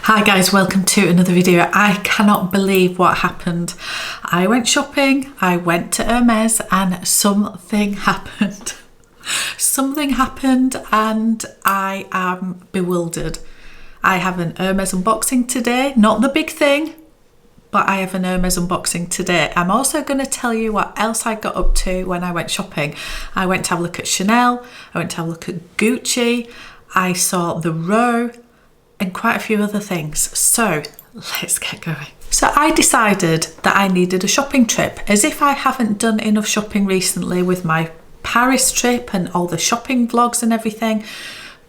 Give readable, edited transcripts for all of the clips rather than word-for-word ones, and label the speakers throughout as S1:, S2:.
S1: Hi guys, welcome to another video. I cannot believe what happened. I went shopping, I went to Hermes and something happened. Something happened and I am bewildered. I have an Hermes unboxing today, not the big thing, but I have an Hermes unboxing today. I'm also going to tell you what else I got up to when I went shopping. I went to have a look at Chanel, I went to have a look at Gucci, I saw the Row, and quite a few other things. So let's get going. So I decided that I needed a shopping trip, as if I haven't done enough shopping recently with my Paris trip and all the shopping vlogs and everything.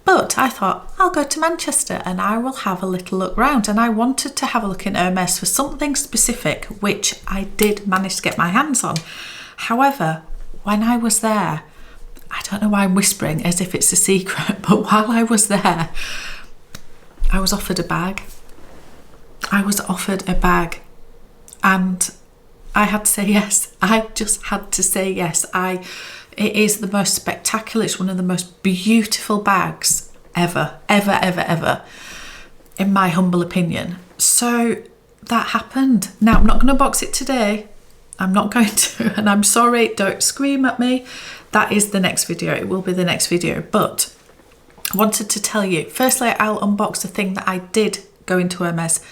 S1: But I thought I'll go to Manchester and I will have a little look round, and I wanted to have a look in Hermes for something specific, which I did manage to get my hands on. However, when I was there, I don't know why I'm whispering as if it's a secret, but while I was there, I was offered a bag. I was offered a bag and I had to say yes. I just had to say yes. It is the most spectacular, it's one of the most beautiful bags ever, in my humble opinion. So that happened. Now, I'm not going to box it today. I'm not going to, and I'm sorry, don't scream at me. That is the next video. It will be the next video, but I wanted to tell you, firstly, I'll unbox the thing that I did go into Hermes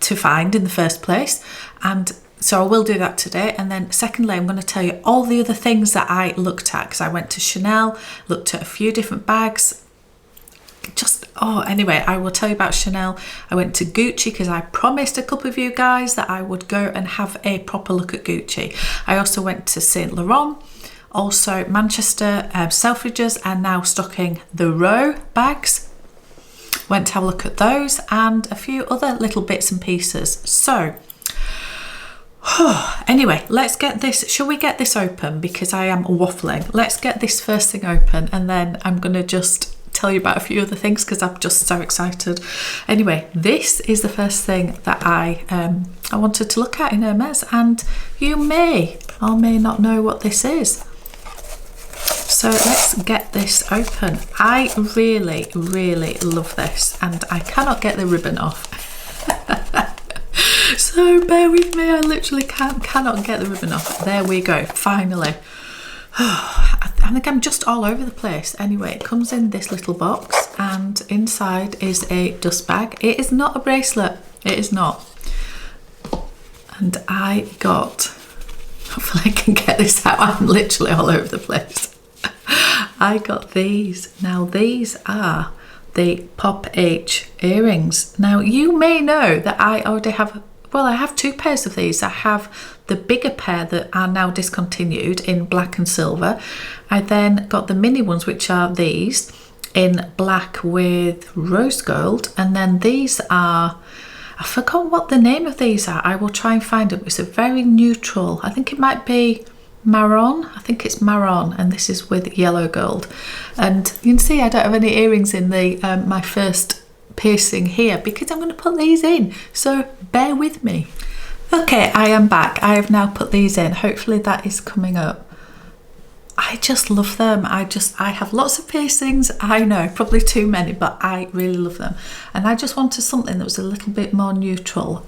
S1: to find in the first place. And so I will do that today. And then secondly, I'm going to tell you all the other things that I looked at, because I went to Chanel, looked at a few different bags. Anyway, I will tell you about Chanel. I went to Gucci because I promised a couple of you guys that I would go and have a proper look at Gucci. I also went to Saint Laurent. Also Manchester, Selfridges, and now stocking the Row bags. Went to have a look at those and a few other little bits and pieces. So anyway, let's get this, shall we get this open, because I am waffling. Let's get this first thing open and then I'm going to just tell you about a few other things because I'm just so excited. Anyway, this is the first thing that I wanted to look at in Hermes, and you may or may not know what this is. So let's get this open. I really love this and I cannot get the ribbon off. So bear with me, I literally cannot get the ribbon off. There we go, finally. I think I'm just all over the place. Anyway, it comes in this little box and inside is a dust bag. It is not a bracelet, it is not. And I got, hopefully I can get this out, I'm literally all over the place. I got these. Now these are the Pop H earrings. Now you may know that I already have, well, I have two pairs of these. I have the bigger pair that are now discontinued in black and silver. I then got the mini ones, which are these in black with rose gold, and then these are, I forgot what the name of these are. I will try and find them. It's a very neutral, I think it might be marron, I think it's marron, and this is with yellow gold. And you can see I don't have any earrings in the my first piercing here because I'm going to put these in, so bear with me. Okay, I am back. I have now put these in. Hopefully that is coming up. I just love them. I have lots of piercings, I know, probably too many, but I really love them. And I just wanted something that was a little bit more neutral.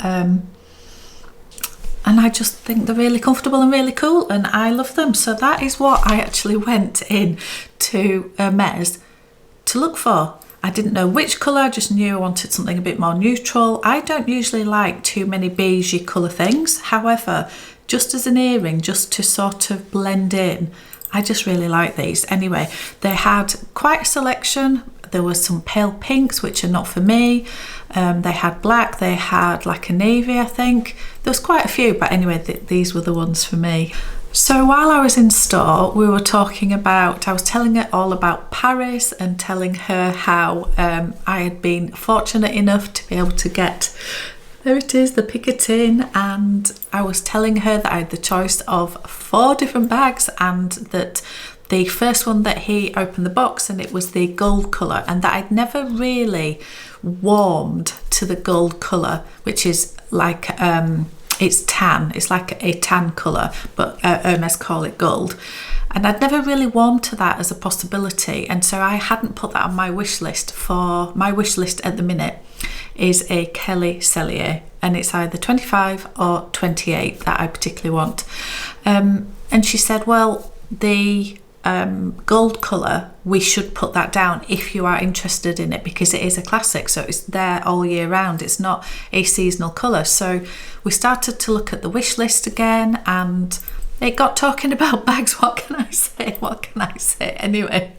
S1: And I just think they're really comfortable and really cool, and I love them. So that is what I actually went in to Hermes to look for. I didn't know which colour, I just knew I wanted something a bit more neutral. I don't usually like too many beigey colour things. However, just as an earring, just to sort of blend in, I just really like these. Anyway, they had quite a selection. There was some pale pinks, which are not for me. They had black, they had like a navy, I think. There was quite a few, but anyway, these were the ones for me. So while I was in store, we were talking about, I was telling her all about Paris and telling her how I had been fortunate enough to be able to get, there it is, the PETITE, and I was telling her that I had the choice of 4 different bags, and that the first one that he opened the box and it was the gold colour, and that I'd never really warmed to the gold colour, which is like it's tan, it's like a tan colour, but Hermes call it gold. And I'd never really warmed to that as a possibility, and so I hadn't put that on my wish list. For my wish list at the minute is a Kelly Cellier, and it's either 25 or 28 that I particularly want. And she said, well, the gold colour, we should put that down if you are interested in it, because it is a classic, so it's there all year round. It's not a seasonal colour. So we started to look at the wish list again, and it got talking about bags. What can I say? What can I say? Anyway,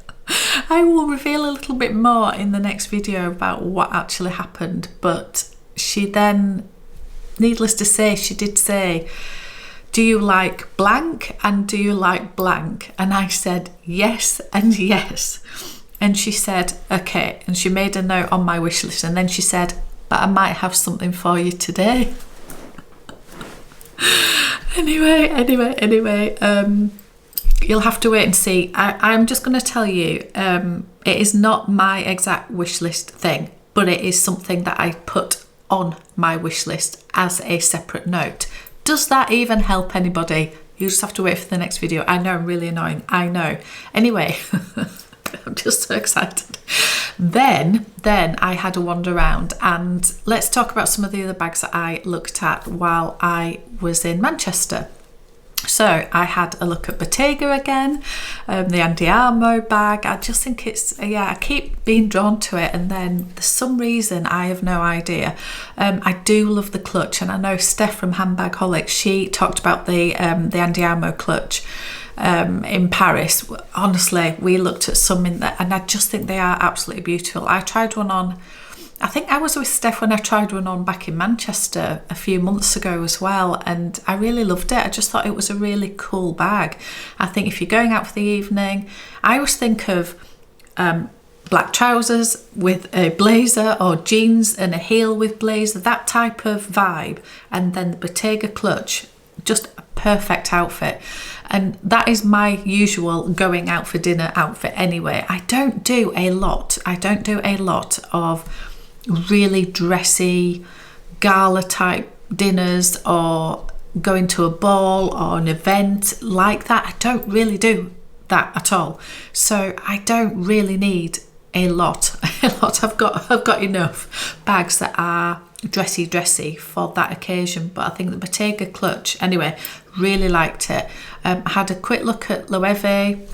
S1: I will reveal a little bit more in the next video about what actually happened. But she then, needless to say, she did say, do you like blank and do you like blank? And I said yes and yes. And she said, okay. And she made a note on my wish list, and then she said, but I might have something for you today. Anyway, you'll have to wait and see. I'm just going to tell you, it is not my exact wish list thing, but it is something that I put on my wish list as a separate note. Does that even help anybody? You just have to wait for the next video. I know I'm really annoying. I know. Anyway, I'm just so excited. Then I had a wander around, and let's talk about some of the other bags that I looked at while I was in Manchester. So I had a look at Bottega again, the Andiamo bag. I just think it's, I keep being drawn to it, and then for some reason, I have no idea. I do love the clutch, and I know Steph from Handbagholics, she talked about the Andiamo clutch in Paris. Honestly, we looked at some in there, and I just think they are absolutely beautiful. I tried one on, I think I was with Steph when I tried one on back in Manchester a few months ago as well, and I really loved it. I just thought it was a really cool bag. I think if you're going out for the evening, I always think of black trousers with a blazer, or jeans and a heel with blazer, that type of vibe, and then the Bottega clutch, just a perfect outfit. And that is my usual going out for dinner outfit anyway. I don't do a lot of really dressy gala type dinners, or going to a ball or an event like that. I don't really do that at all, so I don't really need a lot. I've got enough bags that are dressy for that occasion. But I think the Bottega clutch, anyway, really liked it. I had a quick look at LOEWE.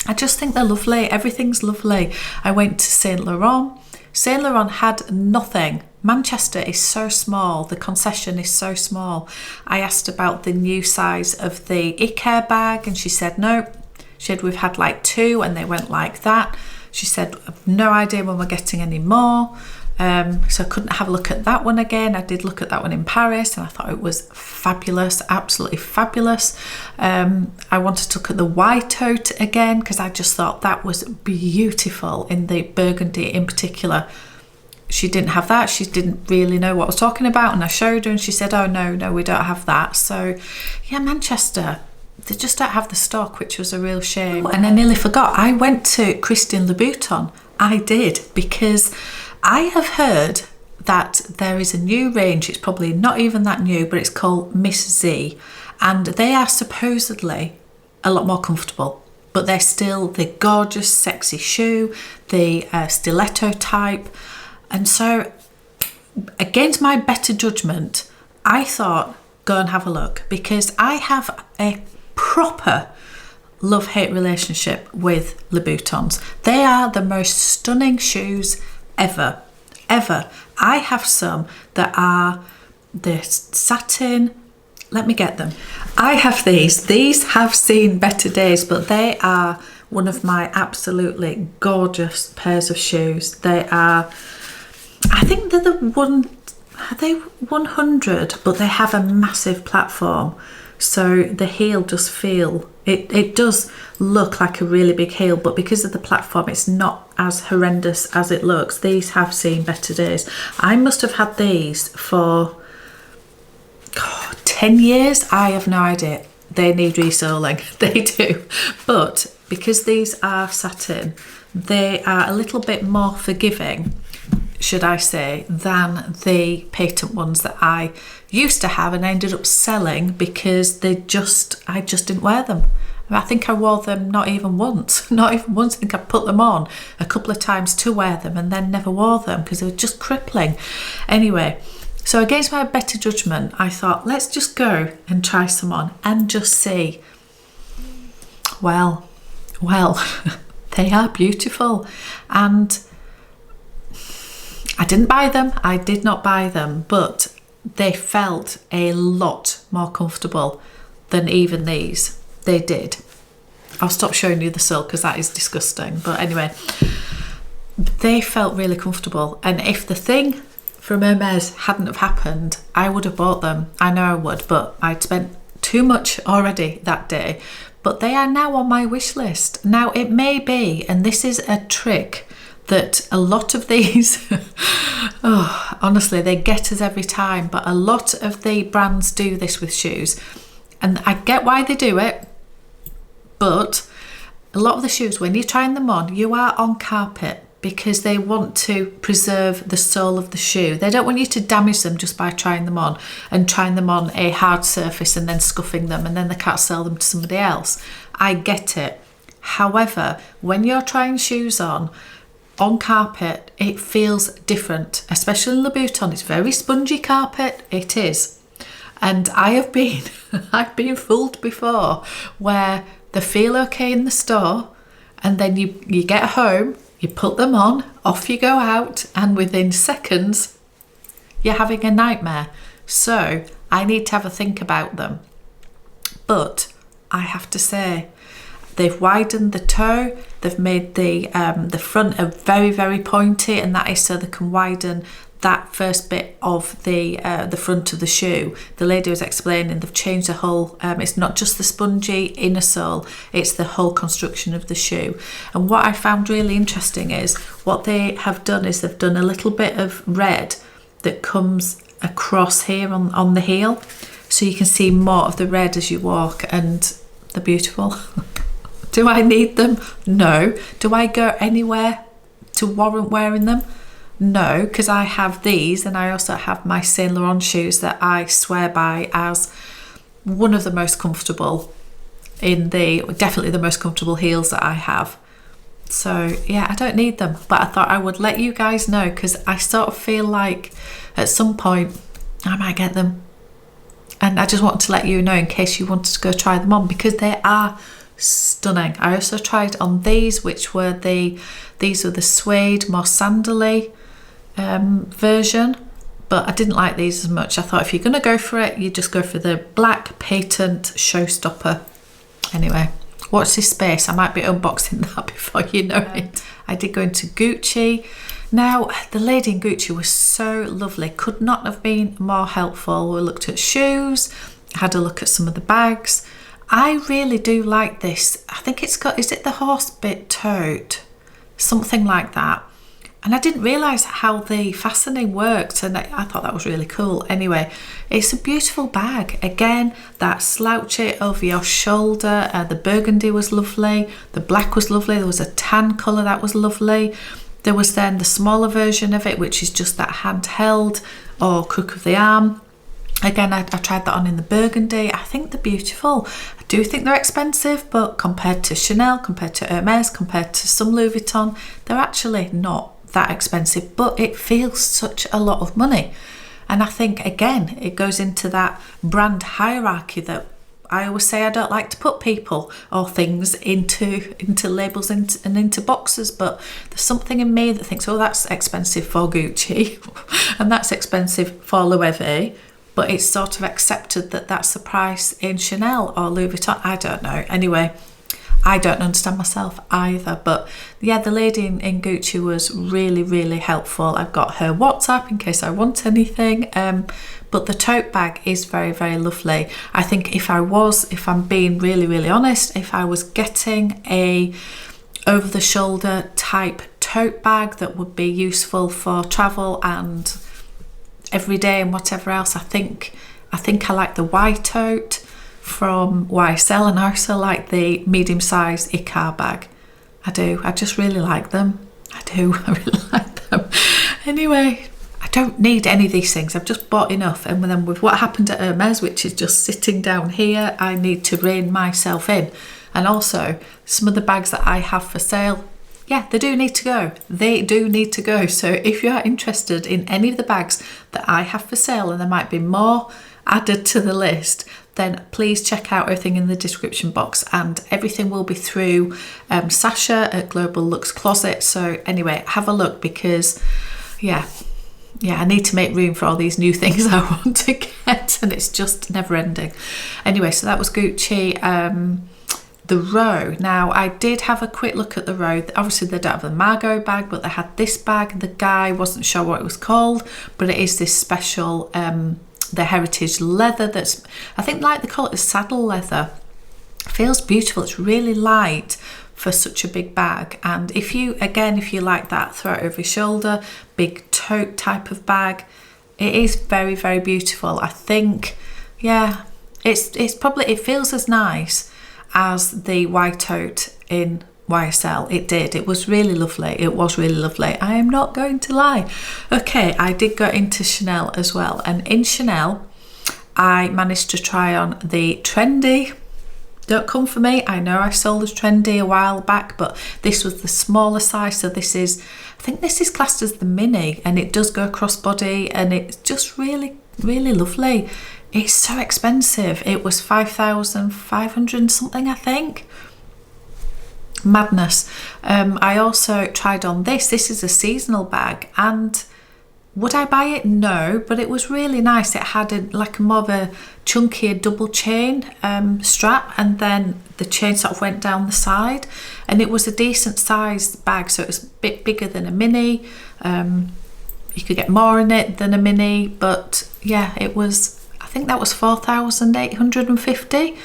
S1: I just think they're lovely. Everything's lovely. I went to Saint Laurent. Saint Laurent had nothing. Manchester is so small, the concession is so small. I asked about the new size of the Icare bag, and she said no. She said we've had like 2 and they went like that. She said I've no idea when we're getting any more. So I couldn't have a look at that one again. I did look at that one in Paris, and I thought it was fabulous, absolutely fabulous. I wanted to look at the White again, because I just thought that was beautiful in the burgundy in particular. She didn't have that. She didn't really know what I was talking about, and I showed her and she said, oh no, we don't have that. So yeah, Manchester, they just don't have the stock, which was a real shame. And I nearly forgot, I went to Christian Louboutin. I did, because I have heard that there is a new range. It's probably not even that new, but it's called Miss Z, and they are supposedly a lot more comfortable, but they're still the gorgeous, sexy shoe, the stiletto type. And so, against my better judgment, I thought, go and have a look, because I have a proper love-hate relationship with Louboutins. They are the most stunning shoes ever. I have some that are the satin. Let me get them. I have these have seen better days, but they are one of my absolutely gorgeous pairs of shoes. They are, I think they're are they 100, but they have a massive platform, so the heel does feel, it does look like a really big heel, but because of the platform, it's not as horrendous as it looks. These have seen better days. I must have had these for 10 years. I have no idea. They need resoling. They do. But because these are satin, they are a little bit more forgiving, should I say, than the patent ones that I used to have and I ended up selling because I just didn't wear them. I think I wore them not even once. Not even once. I think I put them on a couple of times to wear them and then never wore them because they were just crippling. Anyway, so against my better judgment, I thought, let's just go and try some on and just see. Well, they are beautiful. And I didn't buy them. I did not buy them, but they felt a lot more comfortable than even these. They did. I'll stop showing you the sole because that is disgusting. But anyway, they felt really comfortable. And if the thing from Hermes hadn't have happened, I would have bought them. I know I would, but I'd spent too much already that day. But they are now on my wish list. Now it may be, and this is a trick that a lot of these, oh, honestly, they get us every time, but a lot of the brands do this with shoes. And I get why they do it, but a lot of the shoes, when you're trying them on, you are on carpet because they want to preserve the sole of the shoe. They don't want you to damage them just by trying them on and trying them on a hard surface and then scuffing them and then they can't sell them to somebody else. I get it. However, when you're trying shoes on carpet, it feels different, especially in Louboutin. It's very spongy carpet, it is. And I have been, I've been fooled before where they feel okay in the store and then you get home, you put them on, off you go out, and within seconds, you're having a nightmare. So I need to have a think about them. But I have to say, they've widened the toe, they've made the front a very, very pointy, and that is so they can widen that first bit of the front of the shoe. The lady was explaining they've changed the whole, it's not just the spongy inner sole, it's the whole construction of the shoe. And what I found really interesting is what they have done is they've done a little bit of red that comes across here on the heel, so you can see more of the red as you walk, and they're beautiful. Do I need them? No. Do I go anywhere to warrant wearing them? No, because I have these and I also have my Saint Laurent shoes that I swear by as one of the most comfortable definitely the most comfortable heels that I have. So yeah, I don't need them, but I thought I would let you guys know because I sort of feel like at some point I might get them. And I just wanted to let you know in case you wanted to go try them on because they are stunning. I also tried on these, which were these were the suede, more sandally version, but I didn't like these as much. I thought if you're going to go for it, you just go for the black patent showstopper. Anyway, watch this space. I might be unboxing that before you know it. I did go into Gucci. Now, the lady in Gucci was so lovely. Could not have been more helpful. We looked at shoes, had a look at some of the bags. I really do like this. I think it's got, is it the horse bit tote? Something like that. And I didn't realise how the fastening worked, and I thought that was really cool. Anyway, it's a beautiful bag. Again, that slouch it over your shoulder. The burgundy was lovely. The black was lovely. There was a tan colour that was lovely. There was then the smaller version of it, which is just that handheld or crook of the arm. Again, I tried that on in the burgundy. I think they're beautiful. I do think they're expensive, but compared to Chanel, compared to Hermes, compared to some Louis Vuitton, they're actually not that expensive, but it feels such a lot of money. And I think, again, it goes into that brand hierarchy that I always say I don't like to put people or things into labels and into boxes, but there's something in me that thinks, oh, that's expensive for Gucci and that's expensive for LOEWE. But it's sort of accepted that that's the price in Chanel or Louis Vuitton. I don't know. Anyway, I don't understand myself either. But yeah, the lady in Gucci was really, really helpful. I've got her WhatsApp in case I want anything. But the tote bag is very, very lovely. I think if I'm being really, really honest, if I was getting a over-the-shoulder type tote bag that would be useful for travel and every day and whatever else, I think I like the Y tote from YSL, and I also like the medium-sized Icar bag. I do. I just really like them. I do. I really like them. Anyway, I don't need any of these things. I've just bought enough. And then with what happened at Hermes, which is just sitting down here, I need to rein myself in. And also some of the bags that I have for sale, yeah, they do need to go. They do need to go. So if you are interested in any of the bags that I have for sale, and there might be more added to the list, then please check out everything in the description box, and everything will be through SASHA at Global Luxe Closet. So anyway, have a look, because yeah, I need to make room for all these new things I want to get, and it's just never ending. Anyway, so that was Gucci. The Row. Now, I did have a quick look at the Row. Obviously, they don't have the Margot bag, but they had this bag. The guy wasn't sure what it was called, but it is this special, the heritage leather that's, I think like they call it a saddle leather. Feels beautiful. It's really light for such a big bag. And if you like that, throw it over your shoulder, big tote type of bag, it is very, very beautiful. I think, yeah, it's probably, it feels as nice as the white tote in YSL. It did. It was really lovely. It was really lovely. I am not going to lie. Okay, I did go into Chanel as well. And in Chanel, I managed to try on the trendy. Don't come for me. I know I sold a trendy a while back, but this was the smaller size. So this is, I think this is classed as the mini, and it does go crossbody, and it's just really, really lovely. It's so expensive. It was 5,500 something, I think. Madness. I also tried on this. This is a seasonal bag, and would I buy it? No, but it was really nice. It had like more of a chunkier double chain strap, and then the chain sort of went down the side, and it was a decent sized bag, so it was a bit bigger than a mini. You could get more in it than a mini, but yeah, it was, I think that was 4,850.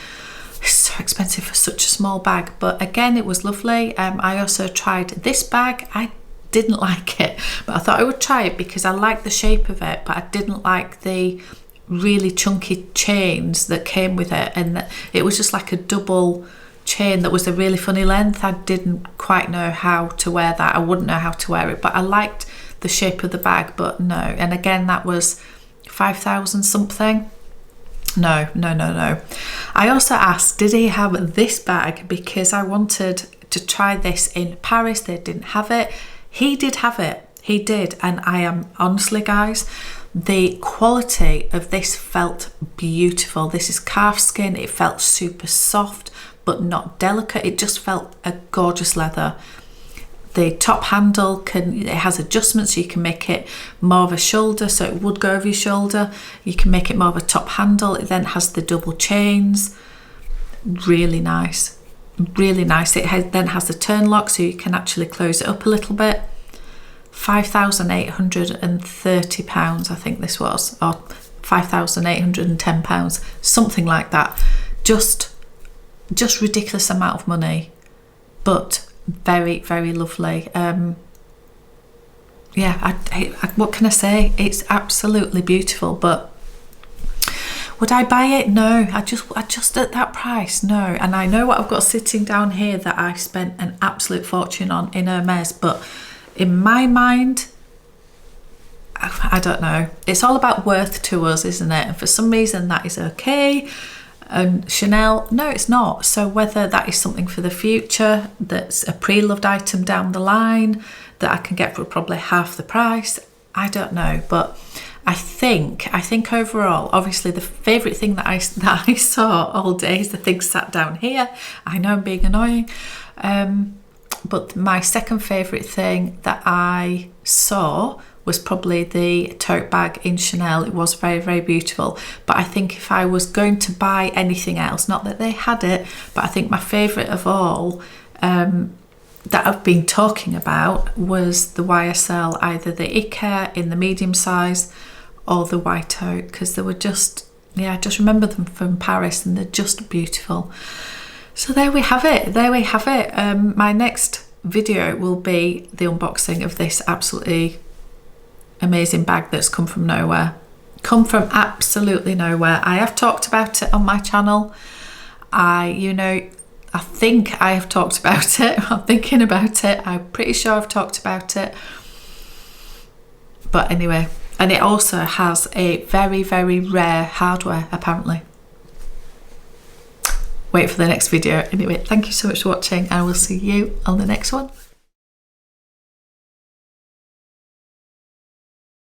S1: It's so expensive for such a small bag, but again, it was lovely. I also tried this bag. I didn't like it, but I thought I would try it because I liked the shape of it, but I didn't like the really chunky chains that came with it, and it was just like a double chain that was a really funny length. I didn't quite know how to wear that. I wouldn't know how to wear it, but I liked the shape of the bag, but no. And again, that was 5,000 something. No. I also asked, did he have this bag, because I wanted to try this in Paris. They didn't have it. He did have it. He did. And I am, honestly guys, the quality of this felt beautiful. This is calf skin. It felt super soft, but not delicate. It just felt a gorgeous leather. The top handle it has adjustments, so you can make it more of a shoulder, so it would go over your shoulder. You can make it more of a top handle. It then has the double chains. Really nice, really nice. It then has the turn lock, so you can actually close it up a little bit. £5,830, I think this was, or £5,810, something like that. Just ridiculous amount of money, but very, very lovely. Yeah, what can I say? It's absolutely beautiful, but would I buy it? No. I just at that price, no. And I know what I've got sitting down here that I spent an absolute fortune on in Hermes, but in my mind, I don't know. It's all about worth to us, isn't it? And for some reason that is okay. And Chanel, no, it's not. So whether that is something for the future, that's a pre-loved item down the line that I can get for probably half the price, I don't know. But I think overall, obviously the favourite thing that I saw all day is the thing sat down here. I know I'm being annoying. But my second favourite thing that I saw was probably the tote bag in Chanel. It was very, very beautiful. But I think if I was going to buy anything else, not that they had it, but I think my favourite of all that I've been talking about was the YSL, either the Iker in the medium size or the white tote, because they were just, yeah, I just remember them from Paris, and they're just beautiful. So there we have it. My next video will be the unboxing of this absolutely amazing bag that's come from nowhere. Absolutely nowhere. I have talked about it on my channel. I think I have talked about it. I'm thinking about it. I'm pretty sure I've talked about it. But anyway, And it also has a very, very rare hardware, apparently. Wait for the next video. Anyway, thank you so much for watching, and I will see you on the next one.